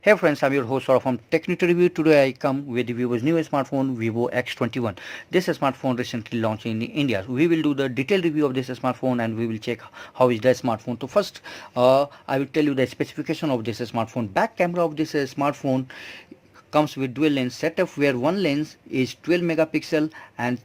Hey friends, I'm your host Saurabh from Technuter Review. Today I come with Vivo's new smartphone, Vivo X21. This smartphone recently launched in India. We will do the detailed review of this smartphone and we will check how is the smartphone. So first, I will tell you the specification of this smartphone. Back camera of this smartphone comes with dual lens setup where one lens is 12 megapixel and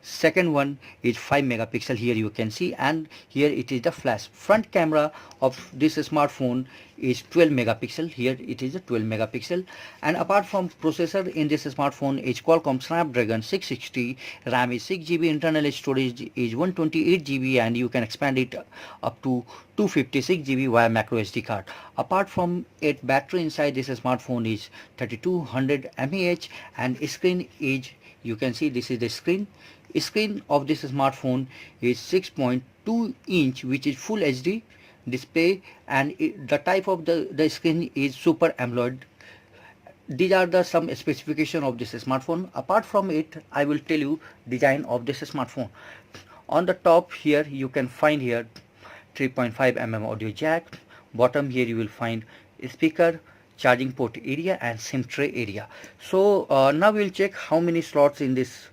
second one is 5 megapixel. Here you can see, and here it is the flash. Front camera of this smartphone is 12 megapixel. Here it is a 12 megapixel. And apart from processor in this smartphone is Qualcomm Snapdragon 660, RAM is 6 GB, internal storage is 128 GB, and you can expand it up to 256 GB via micro SD card. Apart from it, battery inside this smartphone is 3200 mAh, and screen is, you can see this is the screen of this smartphone is 6.2 inch, which is full HD display, and the type of the screen is Super AMOLED. These are the some specification of this smartphone. Apart from it, I will tell you design of this smartphone. On the top here you can find here 3.5 mm audio jack. Bottom here you will find speaker, charging port area, and SIM tray area. So now we'll check how many slots in this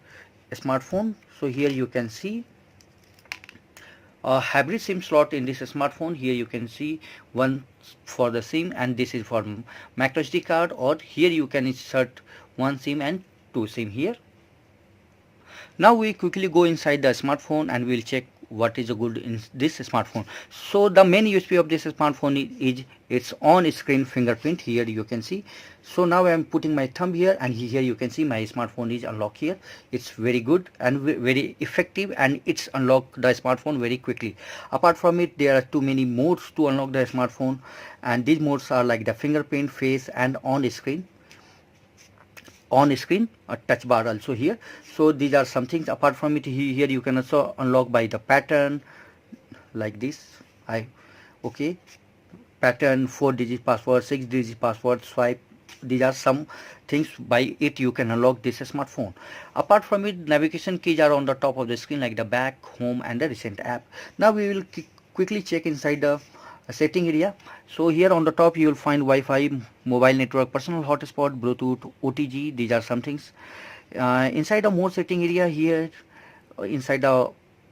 smartphone. So here you can see a hybrid SIM slot in this smartphone. Here you can see one for the SIM, and this is for micro SD card, or here you can insert one SIM and two SIM here. Now we quickly go inside the smartphone and we'll check what is good in this smartphone. So the main USP of this smartphone is its on screen fingerprint. Here you can see. So now I am putting my thumb here, and here you can see my smartphone is unlocked here. It's very good and very effective, and it's unlocked the smartphone very quickly. Apart from it, there are too many modes to unlock the smartphone, and these modes are like the fingerprint, face, and on screen a touch bar also here. So these are some things. Apart from it, here you can also unlock by the pattern like this. Okay, pattern, 4-digit password, 6-digit password, swipe. These are some things by it you can unlock this smartphone. Apart from it, navigation keys are on the top of the screen like the back, home, and the recent app. Now we will quickly check inside the setting area. So here on the top you will find Wi-Fi, mobile network, personal hotspot, Bluetooth, OTG. These are some things. Inside the more setting area here, inside the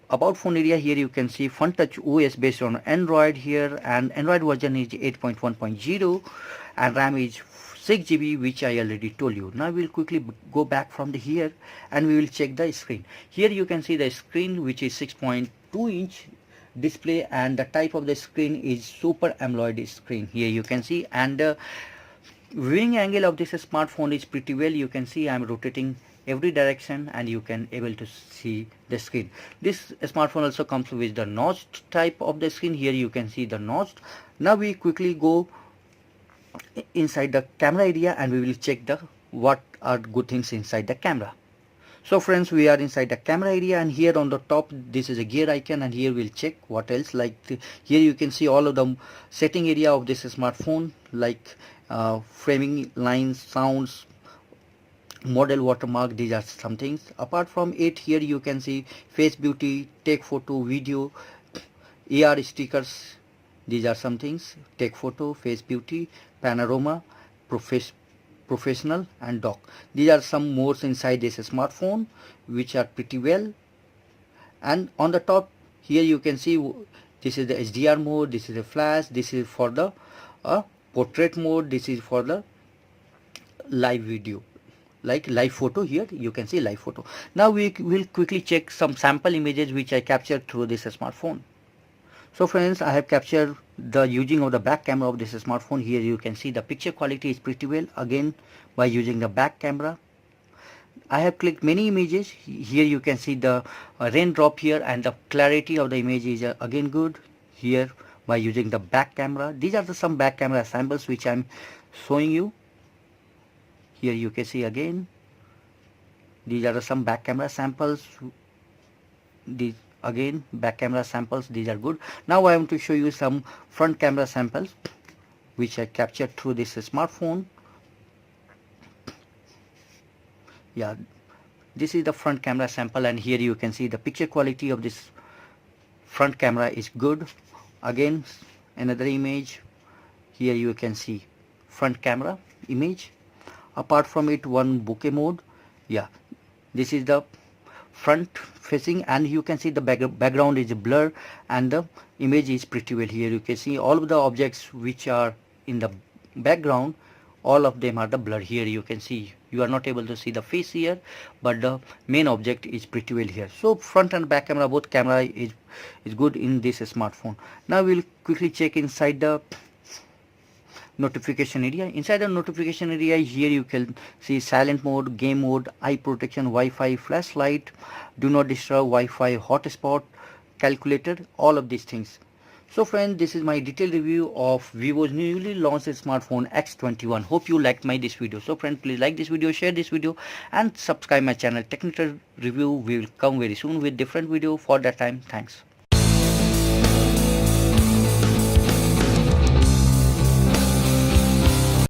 about phone area, here you can see Fun Touch OS based on Android here, and Android version is 8.1.0, and RAM is 6 GB, which I already told you. Now we will quickly go back from the here and we will check the screen. Here you can see the screen, which is 6.2 inch display, and the type of the screen is Super AMOLED screen. Here you can see, and the viewing angle of this smartphone is pretty well. You can see I am rotating every direction and you can able to see the screen. This smartphone also comes with the notched type of the screen. Here you can see the notched. Now we quickly go inside the camera area and we will check the what are good things inside the camera. So friends, we are inside the camera area, and here on the top this is a gear icon, and here we'll check what else. Like here you can see all of the setting area of this smartphone, like framing lines, sounds, model watermark. These are some things. Apart from it, here you can see face beauty, take photo, video, AR stickers. These are some things. Take photo, face beauty, panorama, professional, and dock. These are some modes inside this smartphone which are pretty well. And on the top here you can see this is the HDR mode, this is a flash, this is for the portrait mode, this is for the live video, like live photo. Here you can see live photo. Now we will quickly check some sample images which I captured through this smartphone. So friends, I have captured the using of the back camera of this smartphone. Here you can see the picture quality is pretty well, again by using the back camera. I have clicked many images. Here you can see the raindrop here, and the clarity of the image is again good here by using the back camera. These are some back camera samples which I am showing you. Here you can see again, these are some back camera samples. These again back camera samples, these are good. Now I am to show you some front camera samples which I captured through this smartphone. Yeah, this is the front camera sample, and here you can see the picture quality of this front camera is good. Again another image, here you can see front camera image. Apart from it, one bokeh mode. Yeah, this is the front facing, and you can see the background is blur and the image is pretty well. Here you can see all of the objects which are in the background, all of them are the blur. Here you can see, you are not able to see the face here, but the main object is pretty well here. So front and back camera, both camera is good in this smartphone. Now we'll quickly check inside the notification area. Inside the notification area, here you can see silent mode, game mode, eye protection, Wi-Fi, flashlight, do not disturb, Wi-Fi, hotspot, calculator, all of these things. So friends, this is my detailed review of Vivo's newly launched smartphone X21. Hope you liked this video. So friends, please like this video, share this video, and subscribe my channel. Technuter review will come very soon with different video. For that time, thanks.